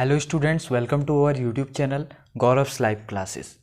Hello students, welcome to our YouTube channel Gaurav's live classes.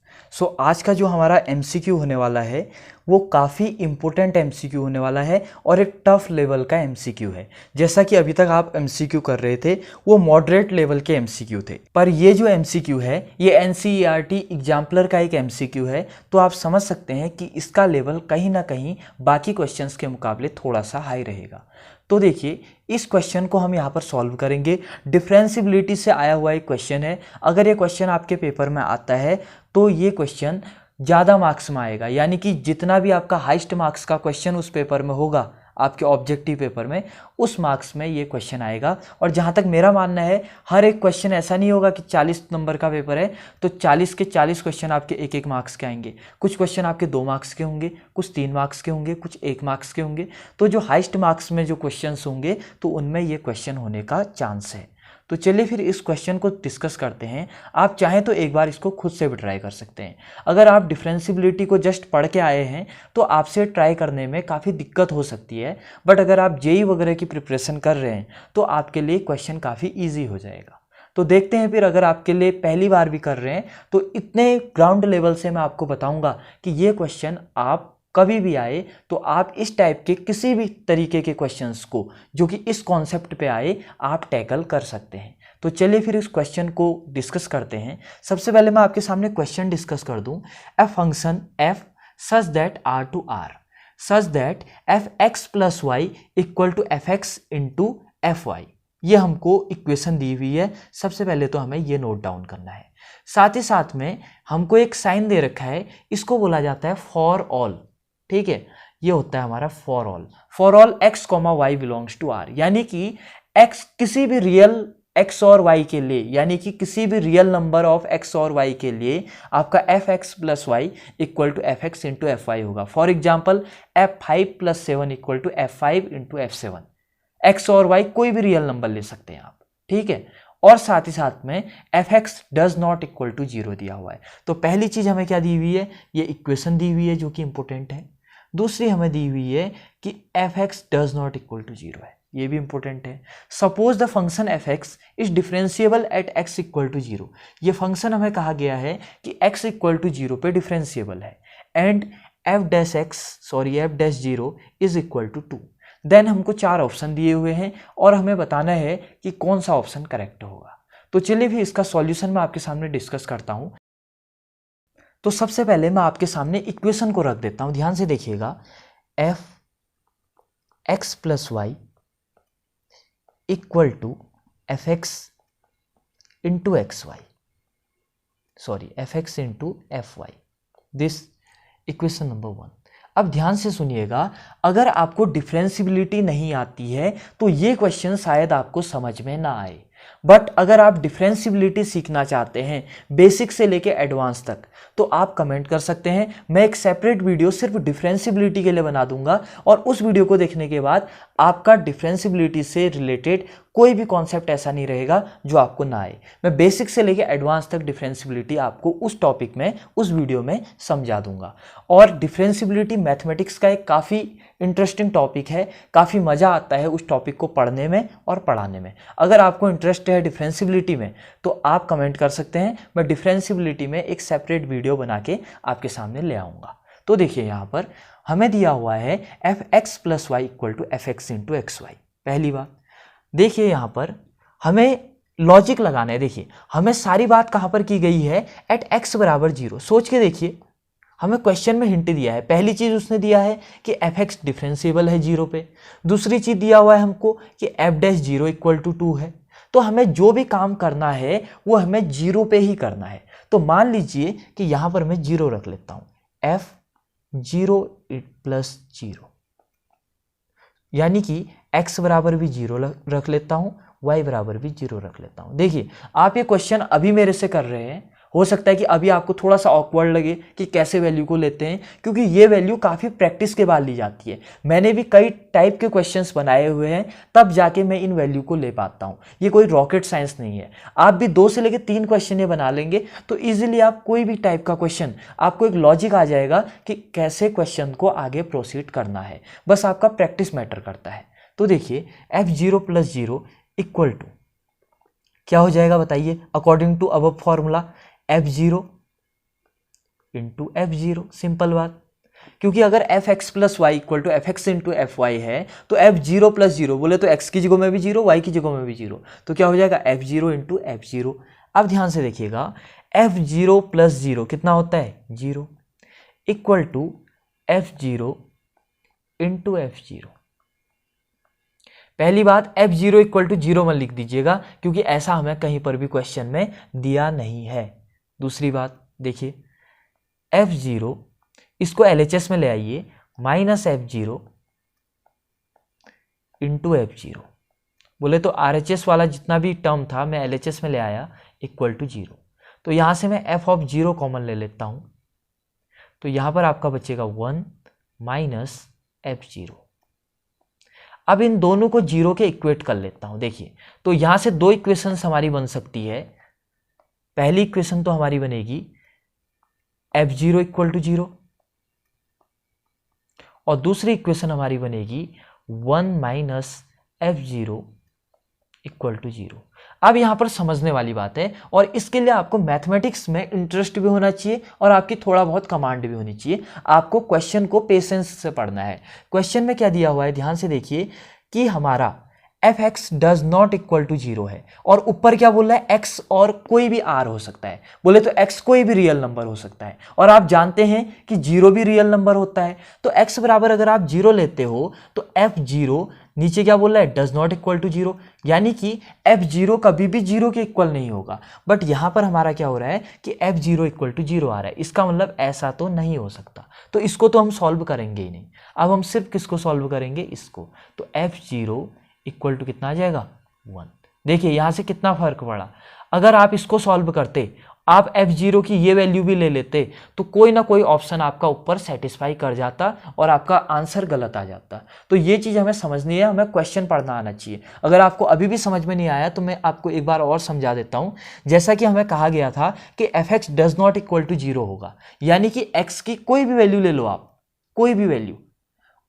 आज का जो हमारा एमसीक्यू होने वाला है वो काफ़ी इम्पोर्टेंट एमसीक्यू होने वाला है और एक टफ लेवल का एमसीक्यू है। जैसा कि अभी तक आप एमसीक्यू कर रहे थे वो मॉडरेट लेवल के एमसीक्यू थे, पर ये जो एमसीक्यू है ये एनसीईआरटी एग्जाम्पलर का एक एमसीक्यू है। तो आप समझ सकते हैं कि इसका लेवल कहीं ना कहीं बाकी क्वेश्चंस के मुकाबले थोड़ा सा हाई रहेगा। तो देखिए, इस क्वेश्चन को हम यहाँ पर सॉल्व करेंगे। डिफरेंशिबिलिटी से आया हुआ एक क्वेश्चन है। अगर ये क्वेश्चन आपके पेपर में आता है तो ये क्वेश्चन ज़्यादा मार्क्स में आएगा, यानी कि जितना भी आपका हाईएस्ट मार्क्स का क्वेश्चन उस पेपर में होगा आपके ऑब्जेक्टिव पेपर में, उस मार्क्स में ये क्वेश्चन आएगा। और जहाँ तक मेरा मानना है, हर एक क्वेश्चन ऐसा नहीं होगा कि 40 नंबर का पेपर है तो 40 के 40 क्वेश्चन आपके एक एक मार्क्स के आएंगे। कुछ क्वेश्चन आपके 2 मार्क्स के होंगे, कुछ 3 मार्क्स के होंगे, कुछ 1 मार्क्स के होंगे। तो जो हाईएस्ट मार्क्स में जो क्वेश्चन होंगे तो उनमें ये क्वेश्चन होने का चांस है। तो चलिए फिर इस क्वेश्चन को डिस्कस करते हैं। आप चाहें तो एक बार इसको खुद से भी ट्राई कर सकते हैं। अगर आप डिफरेंशिबिलिटी को जस्ट पढ़ के आए हैं तो आपसे ट्राई करने में काफ़ी दिक्कत हो सकती है, बट अगर आप जेईई वगैरह की प्रिपरेशन कर रहे हैं तो आपके लिए क्वेश्चन काफ़ी ईजी हो जाएगा। तो देखते हैं फिर, अगर आपके लिए पहली बार भी कर रहे हैं तो इतने ग्राउंड लेवल से मैं आपको बताऊंगा कि ये क्वेश्चन आप कभी भी आए तो आप इस टाइप के किसी भी तरीके के क्वेश्चंस को जो कि इस कॉन्सेप्ट पे आए आप टैकल कर सकते हैं। तो चलिए फिर इस क्वेश्चन को डिस्कस करते हैं। सबसे पहले मैं आपके सामने क्वेश्चन डिस्कस कर दूं। A function f such that r to r such that fx plus y equal to fx into fy, ये हमको इक्वेशन दी हुई है। सबसे पहले तो हमें ये नोट डाउन करना है। साथ ही साथ में हमको एक साइन दे रखा है, इसको बोला जाता है फॉर ऑल। ठीक है, ये होता है हमारा for all x comma y belongs to r, यानी कि x किसी भी रियल x और y के लिए, यानी कि किसी भी रियल नंबर ऑफ x और y के लिए आपका fx plus y equal to fx into fy होगा। For example f5 plus 7 equal to f5 into f7। x और y कोई भी रियल नंबर ले सकते हैं आप, ठीक है। और साथ ही साथ में fx does not equal to 0 दिया हुआ है। तो पहली चीज हमें क्या दी हुई है, ये इक्वेशन दी हुई है जो कि इंपॉर्टेंट है। दूसरी हमें दी हुई है कि fx does not equal to 0 है, ये भी इंपॉर्टेंट है। Suppose the function fx is differentiable at x equal to 0। ये फंक्शन हमें कहा गया है कि x इक्वल टू 0 पे डिफरेंशिएबल है and f dash 0 is equal to 2। Then हमको 4 ऑप्शन दिए हुए हैं और हमें बताना है कि कौन सा ऑप्शन करेक्ट होगा। तो चलिए भी इसका सॉल्यूशन मैं आपके सामने डिस्कस करता हूं। तो सबसे पहले मैं आपके सामने इक्वेशन को रख देता हूं, ध्यान से देखिएगा। F x plus y equal to f x into x y, sorry f x into f y, this equation number 1। अब ध्यान से सुनिएगा, अगर आपको डिफरेंशिबिलिटी नहीं आती है तो ये क्वेश्चन शायद आपको समझ में ना आए, बट अगर आप डिफरेंशिबिलिटी सीखना चाहते हैं बेसिक से लेके एडवांस तक तो आप कमेंट कर सकते हैं। मैं एक सेपरेट वीडियो सिर्फ डिफरेंशिबिलिटी के लिए बना दूंगा और उस वीडियो को देखने के बाद आपका डिफरेंशिबिलिटी से रिलेटेड कोई भी कॉन्सेप्ट ऐसा नहीं रहेगा जो आपको ना आए। मैं बेसिक से लेके एडवांस तक डिफरेंशिबिलिटी आपको उस टॉपिक में, उस वीडियो में समझा दूंगा। और डिफरेंशिबिलिटी मैथमेटिक्स का एक काफ़ी इंटरेस्टिंग टॉपिक है, काफ़ी मज़ा आता है उस टॉपिक को पढ़ने में और पढ़ाने में। अगर आपको इंटरेस्ट है डिफरेंशिबिलिटी में तो आप कमेंट कर सकते हैं, मैं डिफरेंशिबिलिटी में एक सेपरेट वीडियो बना के आपके सामने ले आऊँगा। तो देखिए, यहाँ पर हमें दिया हुआ है f x plus y equal to f x into x y. पहली बात देखिए, यहाँ पर हमें लॉजिक लगाना है। देखिए, हमें सारी बात कहाँ पर की गई है, एट एक्स बराबर 0। सोच के देखिए, हमें क्वेश्चन में हिंट दिया है। पहली चीज उसने दिया है कि एफ एक्स डिफरेंशिएबल है 0 पे। दूसरी चीज दिया हुआ है हमको कि एफ डैश 0 इक्वल टू 2 है। तो हमें जो भी काम करना है वो हमें 0 पे ही करना है। तो मान लीजिए कि यहां पर मैं 0 रख लेता हूं, एफ 0 प्लस 0, यानी कि x बराबर भी 0 रख लेता हूं, y बराबर भी 0 रख लेता हूं। देखिए, आप ये क्वेश्चन अभी मेरे से कर रहे हैं, हो सकता है कि अभी आपको थोड़ा सा ऑकवर्ड लगे कि कैसे वैल्यू को लेते हैं, क्योंकि ये वैल्यू काफ़ी प्रैक्टिस के बाद ली जाती है। मैंने भी कई टाइप के क्वेश्चंस बनाए हुए हैं, तब जाके मैं इन वैल्यू को ले पाता हूँ। ये कोई रॉकेट साइंस नहीं है। आप भी 2 से लेकर 3 क्वेश्चन ये बना लेंगे तो ईजिली आप कोई भी टाइप का क्वेश्चन, आपको एक लॉजिक आ जाएगा कि कैसे क्वेश्चन को आगे प्रोसीड करना है। बस आपका प्रैक्टिस मैटर करता है। तो देखिए, f0 प्लस 0 इक्वल टू क्या हो जाएगा बताइए, according to above formula f0 into f0, simple बात। क्योंकि अगर f x plus y equal to f x into f y है तो एफ जीरो प्लस जीरो बोले तो एक्स की जगह में भी जीरो, वाई की जगह में भी जीरो, तो क्या हो जाएगा F zero into f zero. अब ध्यान से देखिएगा, एफ जीरो प्लस जीरो कितना होता है, zero, equal to f zero into f zero. पहली बात, f zero equal to zero मत लिख दीजिएगा क्योंकि ऐसा हमें कहीं पर भी क्वेश्चन में दिया नहीं है। दूसरी बात देखिए, एफ जीरो इसको LHS में ले आइए, minus f zero into f zero, बोले तो RHS वाला जितना भी टर्म था मैं LHS में ले आया, इक्वल टू जीरो। तो यहां से मैं एफ ऑफ जीरो कॉमन ले लेता हूं, तो यहां पर आपका बचेगा 1 माइनस एफ जीरो। अब इन दोनों को जीरो के इक्वेट कर लेता हूं, देखिए तो यहां से दो इक्वेशंस हमारी बन सकती है। पहली इक्वेशन तो हमारी बनेगी f zero equal to zero, और दूसरी इक्वेशन हमारी बनेगी 1 minus f zero equal to zero. अब यहां पर समझने वाली बात है, और इसके लिए आपको मैथमेटिक्स में इंटरेस्ट भी होना चाहिए और आपकी थोड़ा बहुत कमांड भी होनी चाहिए। आपको क्वेश्चन को पेशेंस से पढ़ना है। क्वेश्चन में क्या दिया हुआ है, ध्यान से देखिए कि हमारा f x does not equal to zero है, और ऊपर क्या बोल रहा है, एक्स और कोई भी आर हो सकता है, बोले तो एक्स कोई भी रियल नंबर हो सकता है, और आप जानते हैं कि जीरो भी रियल नंबर होता है। तो एक्स बराबर अगर आप जीरो लेते हो तो एफ जीरो नीचे क्या बोल रहा है, does not equal to zero, यानी कि एफ जीरो कभी भी जीरो के इक्वल नहीं होगा। बट यहां पर हमारा क्या हो रहा है कि f zero equal to zero आ रहा है, इसका मतलब ऐसा तो नहीं हो सकता, तो इसको तो हम सॉल्व करेंगे ही नहीं। अब हम सिर्फ किसको सॉल्व करेंगे, इसको। तो एफ जीरो इक्वल टू कितना आ जाएगा, 1। देखिए यहां से कितना फर्क पड़ा। अगर आप इसको सॉल्व करते, आप एफ जीरो की ये वैल्यू भी ले लेते, तो कोई ना कोई ऑप्शन आपका ऊपर सेटिस्फाई कर जाता और आपका आंसर गलत आ जाता। तो ये चीज़ हमें समझनी है, हमें क्वेश्चन पढ़ना आना चाहिए। अगर आपको अभी भी समझ में नहीं आया तो मैं आपको एक बार और समझा देता हूँ। जैसा कि हमें कहा गया था कि f x does not equal to zero होगा, यानी कि एक्स की कोई भी वैल्यू ले लो आप, कोई भी वैल्यू,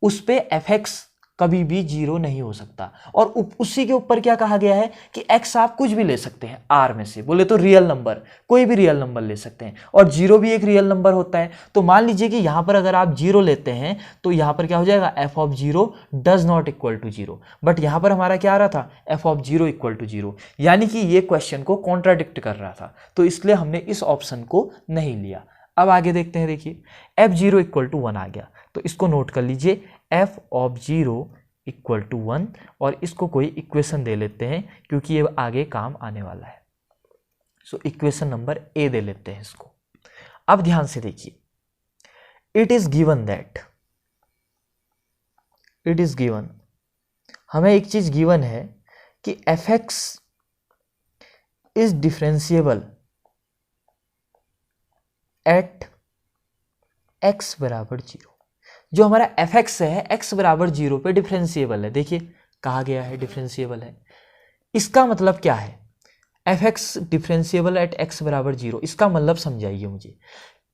उस पर एफ एक्स कभी भी जीरो नहीं हो सकता। और उसी के ऊपर क्या कहा गया है कि एक्स आप कुछ भी ले सकते हैं आर में से, बोले तो रियल नंबर, कोई भी रियल नंबर ले सकते हैं, और जीरो भी एक रियल नंबर होता है। तो मान लीजिए कि यहां पर अगर आप जीरो लेते हैं तो यहां पर क्या हो जाएगा, f of zero does not equal to zero. But यहां पर हमारा क्या आ रहा था, f of zero equal to zero, यानी कि ये क्वेश्चन को कॉन्ट्राडिक्ट कर रहा था, तो इसलिए हमने इस ऑप्शन को नहीं लिया। अब आगे देखते हैं, देखिए एफ जीरो इक्वल टू 1 आ गया, तो इसको नोट कर लीजिए, f of zero equal to 1, और इसको कोई इक्वेशन दे लेते हैं क्योंकि ये आगे काम आने वाला है। सो इक्वेशन नंबर ए दे लेते हैं इसको। अब ध्यान से देखिए, it is given that, it is given, हमें एक चीज गिवन है कि f x is differentiable at x बराबर जीरो। जो हमारा एफ एक्स है एक्स बराबर जीरो पे डिफरेंशिएबल है, देखिए कहा गया है डिफरेंशिएबल है। इसका मतलब क्या है, f x differentiable at x बराबर जीरो, इसका मतलब समझाइए मुझे।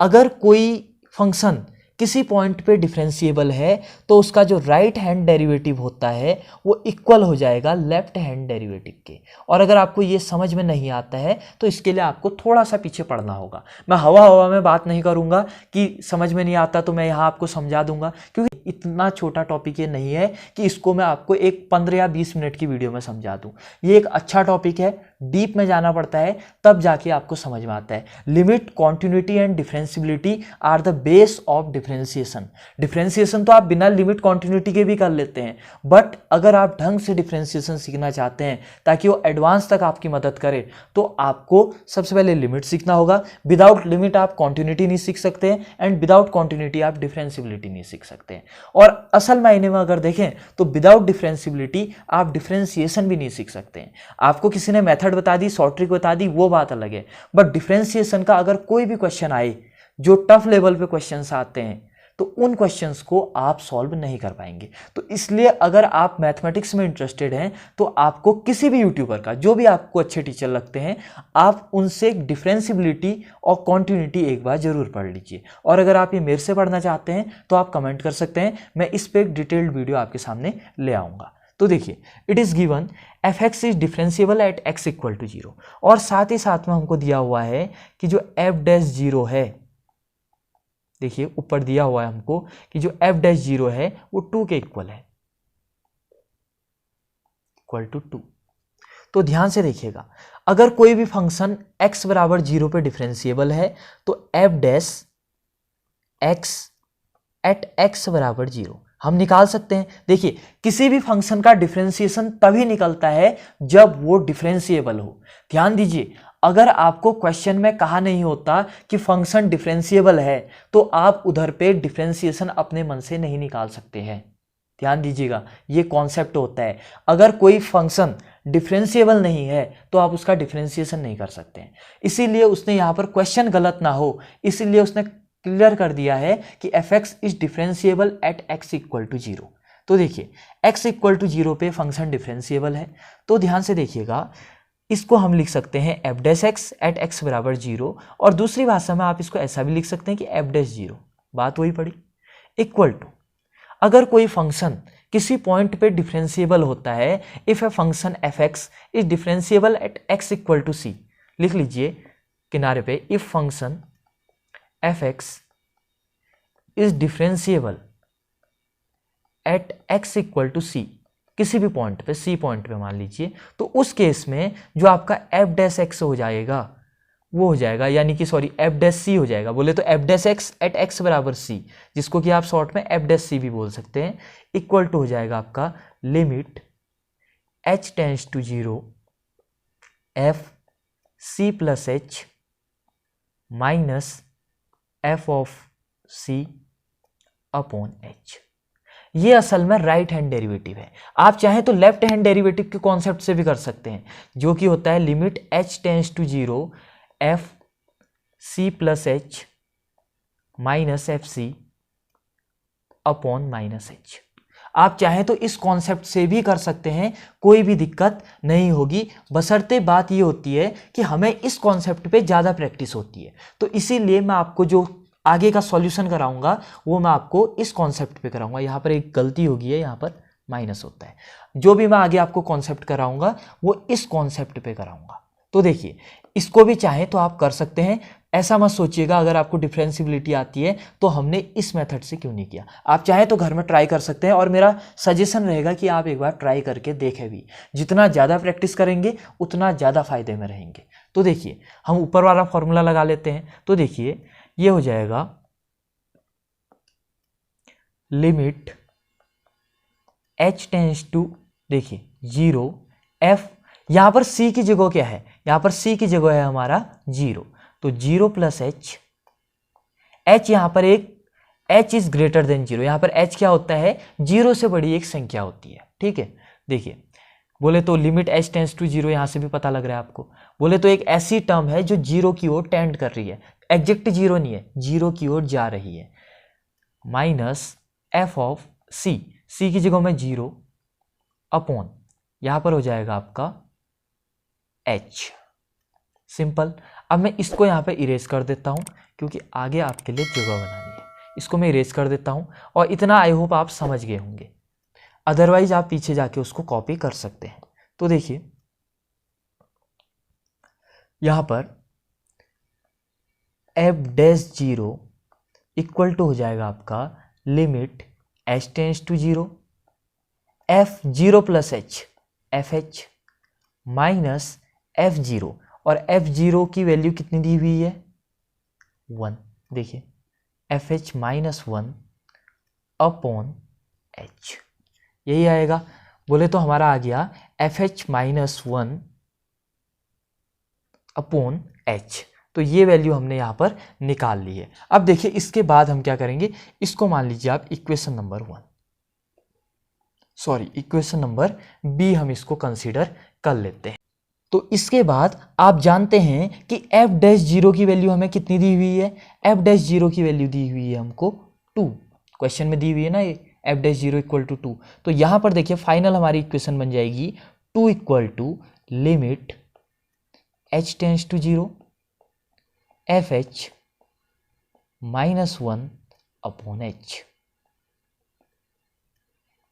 अगर कोई फंक्शन किसी पॉइंट पे डिफरेंशिएबल है तो उसका जो राइट हैंड डेरिवेटिव होता है वो इक्वल हो जाएगा लेफ्ट हैंड डेरिवेटिव के। और अगर आपको ये समझ में नहीं आता है तो इसके लिए आपको थोड़ा सा पीछे पढ़ना होगा। मैं हवा हवा में बात नहीं करूंगा कि समझ में नहीं आता तो मैं यहाँ आपको समझा दूंगा, क्योंकि इतना छोटा टॉपिक ये नहीं है कि इसको मैं आपको एक 15 या 20 मिनट की वीडियो में समझा दूं। ये एक अच्छा टॉपिक है, डीप में जाना पड़ता है तब जाके आपको समझ में आता है। Limit, continuity and differentiability are the base of differentiation. Differentiation तो आप बिना लिमिट कॉन्टिन्यूटी के भी कर लेते हैं, बट अगर आप ढंग से डिफरेंशिएशन सीखना चाहते हैं ताकि वो एडवांस तक आपकी मदद करे तो आपको सबसे पहले लिमिट सीखना होगा। विदाउट लिमिट आप कॉन्टिन्यूटी नहीं सीख सकते हैं, एंड विदाउट कॉन्टिन्यूटी आप डिफरेंशिएबिलिटी नहीं सीख सकते हैं। और असल मायने में अगर देखें तो विदाउट डिफरेंशिएबिलिटी आप डिफरेंशिएशन भी नहीं सीख सकते हैं। आपको किसी ने मेथड बता दी, शॉर्ट ट्रिक बता दी, वो बात अलग है, बट डिफरेंशिएशन का अगर कोई भी क्वेश्चन आए, जो टफ लेवल पे क्वेश्चंस आते हैं, तो उन क्वेश्चंस को आप सॉल्व नहीं कर पाएंगे। तो इसलिए अगर आप मैथमेटिक्स में इंटरेस्टेड हैं तो आपको किसी भी यूट्यूबर का, जो भी आपको अच्छे टीचर लगते हैं, आप उनसे डिफरेंशिएबिलिटी और कॉन्टिन्यूटी एक बार जरूर पढ़ लीजिए। और अगर आप ये मेरे से पढ़ना चाहते हैं तो आप कमेंट कर सकते हैं, मैं इस पर एक डिटेल्ड वीडियो आपके सामने ले आऊँगा। तो देखिए it is given f x is differentiable at x equal to 0, और साथ ही साथ में हमको दिया हुआ है कि जो एफ डैश 0 है, देखिए ऊपर दिया हुआ है हमको कि जो एफ डैश 0 है वो 2 के इक्वल है, इक्वल टू 2। तो ध्यान से देखिएगा, अगर कोई भी फंक्शन x बराबर 0 पे डिफरेंशिएबल है तो f dash x at x बराबर 0 हम निकाल सकते हैं। देखिए किसी भी फंक्शन का डिफरेंशिएशन तभी निकलता है जब वो डिफरेंशिएबल हो। ध्यान दीजिए, अगर आपको क्वेश्चन में कहा नहीं होता कि फंक्शन डिफरेंशिएबल है तो आप उधर पे डिफरेंशिएशन अपने मन से नहीं निकाल सकते हैं। ध्यान दीजिएगा, ये कॉन्सेप्ट होता है। अगर कोई फंक्शन डिफरेंशिएबल नहीं है तो आप उसका डिफरेंशिएशन नहीं कर सकते हैं। इसीलिए उसने यहाँ पर क्वेश्चन गलत ना हो, इसीलिए उसने क्लियर कर दिया है कि f x is differentiable at x equal to 0। तो देखिए एक्स इक्वल टू 0 पे फंक्शन डिफरेंशिएबल है। तो ध्यान से देखिएगा, इसको हम लिख सकते हैं f dash x at x बराबर 0, और दूसरी भाषा में आप इसको ऐसा भी लिख सकते हैं कि एफ डैश 0, बात वही पड़ी, इक्वल टू अगर कोई फंक्शन किसी पॉइंट पे डिफरेंशिएबल होता है, if a function f x is differentiable at x equal to c, लिख लीजिए किनारे पे, if function f x is differentiable at x equal to c, किसी भी पॉइंट पे, सी पॉइंट पे मान लीजिए, तो उस केस में जो आपका एफ डैश एक्स हो जाएगा वो हो जाएगा, यानी कि सॉरी एफ डैश सी हो जाएगा, बोले तो f dash x at x बराबर सी, जिसको कि आप शॉर्ट में एफ डैश सी भी बोल सकते हैं, इक्वल टू हो जाएगा आपका limit h tends to 0 f c plus h minus f of c upon h. ये असल में राइट हैंड डेरिवेटिव है। आप चाहें तो लेफ्ट हैंड डेरिवेटिव के कॉन्सेप्ट से भी कर सकते हैं, जो कि होता है limit h tends to 0 f c plus h minus f c upon minus h. आप चाहें तो इस कॉन्सेप्ट से भी कर सकते हैं, कोई भी दिक्कत नहीं होगी, बशर्ते बात ये होती है कि हमें इस कॉन्सेप्ट पे ज़्यादा प्रैक्टिस होती है। तो इसीलिए मैं आपको जो आगे का सॉल्यूशन कराऊंगा वो मैं आपको इस कॉन्सेप्ट पे कराऊंगा। यहाँ पर एक गलती होगी है, यहाँ पर माइनस होता है। जो भी मैं आगे आपको कॉन्सेप्ट कराऊंगा वो इस कॉन्सेप्ट पे कराऊंगा। तो देखिए इसको भी चाहे तो आप कर सकते हैं, ऐसा मत सोचिएगा अगर आपको डिफरेंशिएबिलिटी आती है तो हमने इस मेथड से क्यों नहीं किया। आप चाहे तो घर में ट्राई कर सकते हैं, और मेरा सजेशन रहेगा कि आप एक बार ट्राई करके देखें भी। जितना ज़्यादा प्रैक्टिस करेंगे उतना ज़्यादा फायदे में रहेंगे। तो देखिए हम ऊपर वाला फॉर्मूला लगा लेते हैं। तो देखिए ये हो जाएगा लिमिट एच टेंस टू, देखिए 0 एफ, यहां पर सी की जगह क्या है, यहां पर सी की जगह है हमारा 0, तो 0 प्लस एच, एच यहां पर एक एच इज ग्रेटर देन 0, यहां पर एच क्या होता है, 0 से बड़ी एक संख्या होती है। ठीक है, देखिए बोले तो लिमिट एच टेंस टू 0, यहां से भी पता लग रहा है आपको, बोले तो एक ऐसी टर्म है जो 0 की ओर टेंड कर रही है, एग्जैक्ट 0 नहीं है, 0 की ओर जा रही है, माइनस एफ ऑफ सी, सी की जगह में 0 अपॉन, यहां पर हो जाएगा आपका एच। सिंपल। अब मैं इसको यहां पे इरेज कर देता हूं क्योंकि आगे आपके लिए जगह बनानी है। इसको मैं इरेज कर देता हूं, और इतना आई होप आप समझ गए होंगे, अदरवाइज आप पीछे जाके उसको कॉपी कर सकते हैं। तो देखिए यहां पर एफ डैश 0 इक्वल टू हो जाएगा आपका limit h tends to 0 f 0 plus h f h minus f 0, और एफ 0 की वैल्यू कितनी दी हुई है 1, देखिए F h minus 1 upon h, यही आएगा। बोले तो हमारा आ गया F h minus 1 upon h, तो ये वैल्यू हमने यहाँ पर निकाल ली है। अब देखिए इसके बाद हम क्या करेंगे, इसको मान लीजिए आप equation number 1, sorry equation number B हम इसको कंसीडर कर लेते हैं। तो इसके बाद आप जानते हैं कि एफ डैश 0 की वैल्यू हमें कितनी दी हुई है, एफ डैश 0 की वैल्यू दी हुई है हमको 2, क्वेश्चन में दी हुई है ना ये एफ डैश 0 इक्वल टू 2। तो यहां पर देखिए फाइनल हमारी इक्वेशन बन जाएगी 2 equal to limit h tends to 0 f h minus 1 upon h,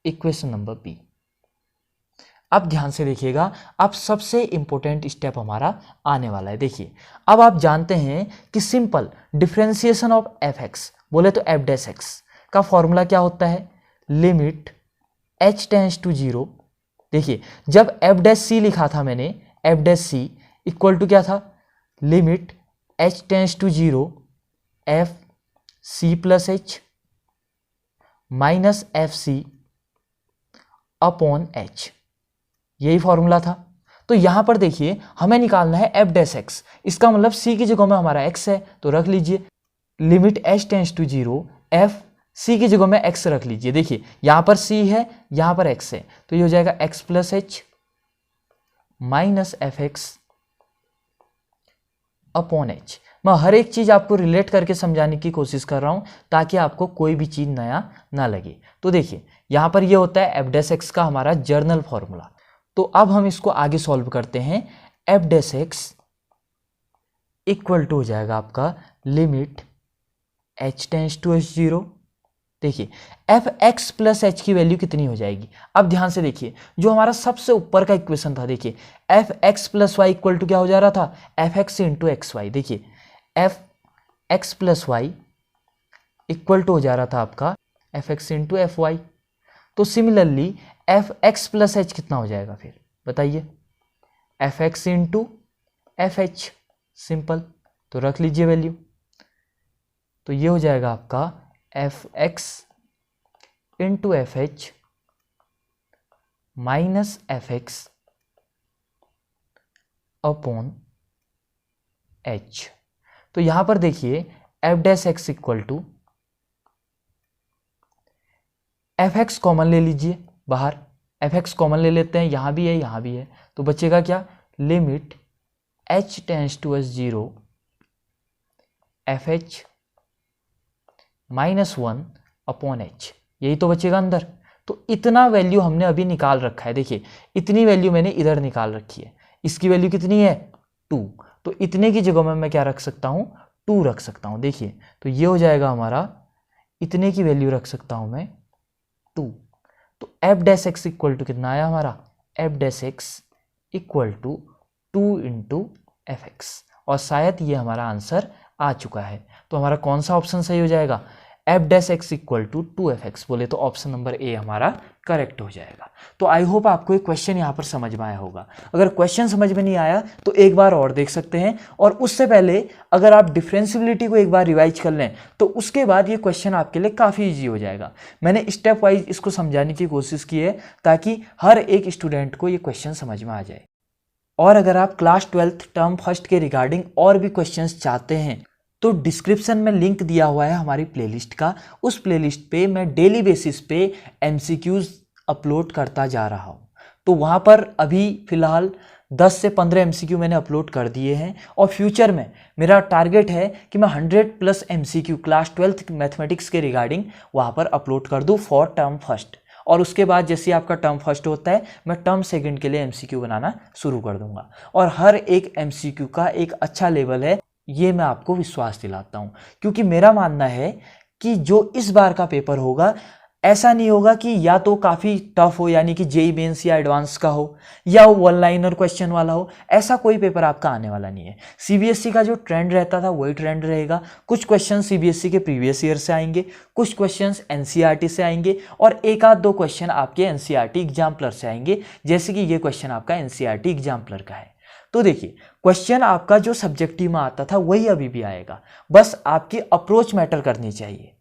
equation number B. अब ध्यान से देखिएगा, अब सबसे इंपॉर्टेंट स्टेप हमारा आने वाला है। देखिए अब आप जानते हैं कि simple differentiation of F x बोले तो एफ डैश एक्स का फॉर्मूला क्या होता है, लिमिट h टेंस टू 0। देखिए जब एफ डैश सी लिखा था मैंने, f dash c equal to क्या था, limit h tends to 0 f c plus h minus f c upon h, यही फॉर्मूला था। तो यहां पर देखिए हमें निकालना है एफ डैश एक्स, इसका मतलब सी की जगह में हमारा एक्स है तो रख लीजिए, limit h tends to 0 f c की जगह में x रख लीजिए। देखिए यहां पर c है, यहां पर x है, तो ये हो जाएगा x plus h minus F x upon H. मैं हर एक चीज आपको रिलेट करके समझाने की कोशिश कर रहा हूं ताकि आपको कोई भी चीज नया ना लगे। तो देखिए यहां पर ये होता है एफ डैश एक्स का हमारा जर्नल फॉर्मूला। तो अब हम इसको आगे सॉल्व करते हैं। F dash x equal to हो जाएगा आपका limit h tends to h0। देखिए एफ एक्स प्लस एच की वैल्यू कितनी हो जाएगी, अब ध्यान से देखिए जो हमारा सबसे ऊपर का इक्वेशन था, देखिए f x plus y equal to क्या हो जा रहा था, f x into x y. देखिए f x plus y equal to हो जा रहा था आपका f x into f y. तो similarly f x plus h कितना हो जाएगा फिर बताइए, f x into f h, simple, तो रख लीजिए वैल्यू। तो ये हो जाएगा आपका f x into f h minus F x upon h. तो यहां पर देखिए f dash x equal to f x common ले लीजिए बाहर, एफ एक्स कॉमन ले लेते हैं, यहां भी है यहां भी है, तो बचेगा क्या, limit h tends to h0 f h -1 upon h, यही तो बचेगा अंदर। तो इतना वैल्यू हमने अभी निकाल रखा है। देखिए इतनी वैल्यू मैंने इधर निकाल रखी है, इसकी वैल्यू कितनी है 2, तो इतने की जगह में मैं क्या रख सकता हूं, 2 रख सकता हूं। देखिए तो ये हो जाएगा हमारा, इतने की वैल्यू रख सकता हूं मैं 2। तो f dash x equal to कितना आया हमारा, f dash x equal to 2 into f x, और शायद ये हमारा आंसर आ चुका है। तो हमारा कौन सा ऑप्शन सही हो जाएगा, f dash x equal to 2f(x) बोले तो ऑप्शन नंबर ए हमारा करेक्ट हो जाएगा। तो आई होप आपको एक क्वेश्चन यहाँ पर समझ में आया होगा। अगर क्वेश्चन समझ में नहीं आया तो एक बार और देख सकते हैं, और उससे पहले अगर आप डिफरेंशियबिलिटी को एक बार रिवाइज कर लें तो उसके बाद ये क्वेश्चन आपके लिए काफ़ी ईजी हो जाएगा। मैंने स्टेप वाइज इसको समझाने की कोशिश की है ताकि हर एक स्टूडेंट को ये क्वेश्चन समझ में आ जाए। और अगर आप क्लास 12th टर्म फर्स्ट के रिगार्डिंग और भी क्वेश्चंस चाहते हैं तो डिस्क्रिप्शन में लिंक दिया हुआ है हमारी प्लेलिस्ट का, उस प्लेलिस्ट पे मैं डेली बेसिस पे एमसीक्यूज अपलोड करता जा रहा हूँ। तो वहाँ पर अभी फ़िलहाल 10 से 15 एमसीक्यू मैंने अपलोड कर दिए हैं, और फ्यूचर में मेरा टारगेट है कि मैं 100+ एमसीक्यू क्लास 12th मैथमेटिक्स के रिगार्डिंग वहाँ पर अपलोड कर दूँ फॉर टर्म फर्स्ट। और उसके बाद जैसे आपका टर्म फर्स्ट होता है मैं टर्म सेकंड के लिए एमसीक्यू बनाना शुरू कर दूंगा, और हर एक एमसीक्यू का एक अच्छा लेवल है, ये मैं आपको विश्वास दिलाता हूं। क्योंकि मेरा मानना है कि जो इस बार का पेपर होगा ऐसा नहीं होगा कि या तो काफ़ी टफ हो यानी कि जेईई मेंस या एडवांस का हो, या वो 1 लाइनर क्वेश्चन वाला हो, ऐसा कोई पेपर आपका आने वाला नहीं है। सीबीएसई का जो ट्रेंड रहता था वही ट्रेंड रहेगा। कुछ क्वेश्चन सीबीएसई के प्रीवियस ईयर से आएंगे, कुछ क्वेश्चंस एनसीईआरटी से आएंगे, और एक आध दो क्वेश्चन आपके एनसीईआरटी एग्जाम्पलर से आएंगे, जैसे कि ये क्वेश्चन आपका एनसीईआरटी एग्जाम्पलर का है। तो देखिए क्वेश्चन आपका जो सब्जेक्टिव में आता था वही अभी भी आएगा, बस आपकी अप्रोच मैटर करनी चाहिए।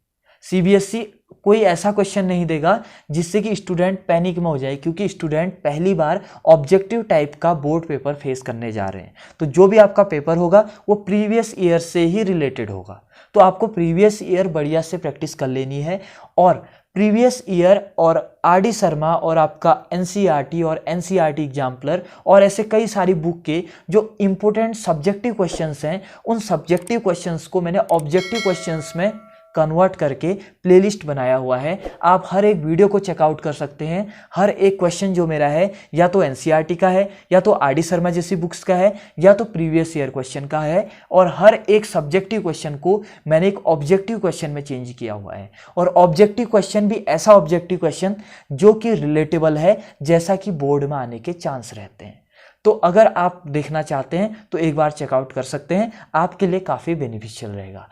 सीबीएसई कोई ऐसा क्वेश्चन नहीं देगा जिससे कि स्टूडेंट पैनिक में हो जाए, क्योंकि स्टूडेंट पहली बार ऑब्जेक्टिव टाइप का बोर्ड पेपर फेस करने जा रहे हैं। तो जो भी आपका पेपर होगा वो प्रीवियस ईयर से ही रिलेटेड होगा, तो आपको प्रीवियस ईयर बढ़िया से प्रैक्टिस कर लेनी है। और प्रीवियस ईयर और आरडी शर्मा और आपका एनसीईआरटी और एनसीईआरटी एग्जाम्पलर और ऐसे कई सारी बुक के जो इंपॉर्टेंट सब्जेक्टिव क्वेश्चंस हैं, उन सब्जेक्टिव क्वेश्चंस को मैंने ऑब्जेक्टिव क्वेश्चंस में कन्वर्ट करके प्लेलिस्ट बनाया हुआ है। आप हर एक वीडियो को चेकआउट कर सकते हैं। हर एक क्वेश्चन जो मेरा है या तो एनसीईआरटी का है, या तो आरडी शर्मा जैसी बुक्स का है, या तो प्रीवियस ईयर क्वेश्चन का है, और हर एक सब्जेक्टिव क्वेश्चन को मैंने एक ऑब्जेक्टिव क्वेश्चन में चेंज किया हुआ है। और ऑब्जेक्टिव क्वेश्चन भी ऐसा ऑब्जेक्टिव क्वेश्चन जो कि रिलेटेबल है, जैसा कि बोर्ड में आने के चांस रहते हैं। तो अगर आप देखना चाहते हैं तो एक बार चेकआउट कर सकते हैं, आपके लिए काफ़ी बेनिफिशियल रहेगा।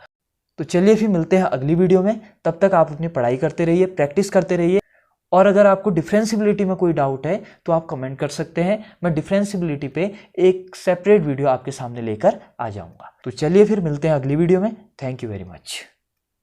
तो चलिए फिर मिलते हैं अगली वीडियो में। तब तक आप अपनी पढ़ाई करते रहिए, प्रैक्टिस करते रहिए। और अगर आपको डिफरेंशियबिलिटी में कोई डाउट है तो आप कमेंट कर सकते हैं। मैं डिफरेंशियबिलिटी पे एक सेपरेट वीडियो आपके सामने लेकर आ जाऊंगा। तो चलिए फिर मिलते हैं अगली वीडियो में। Thank you very much.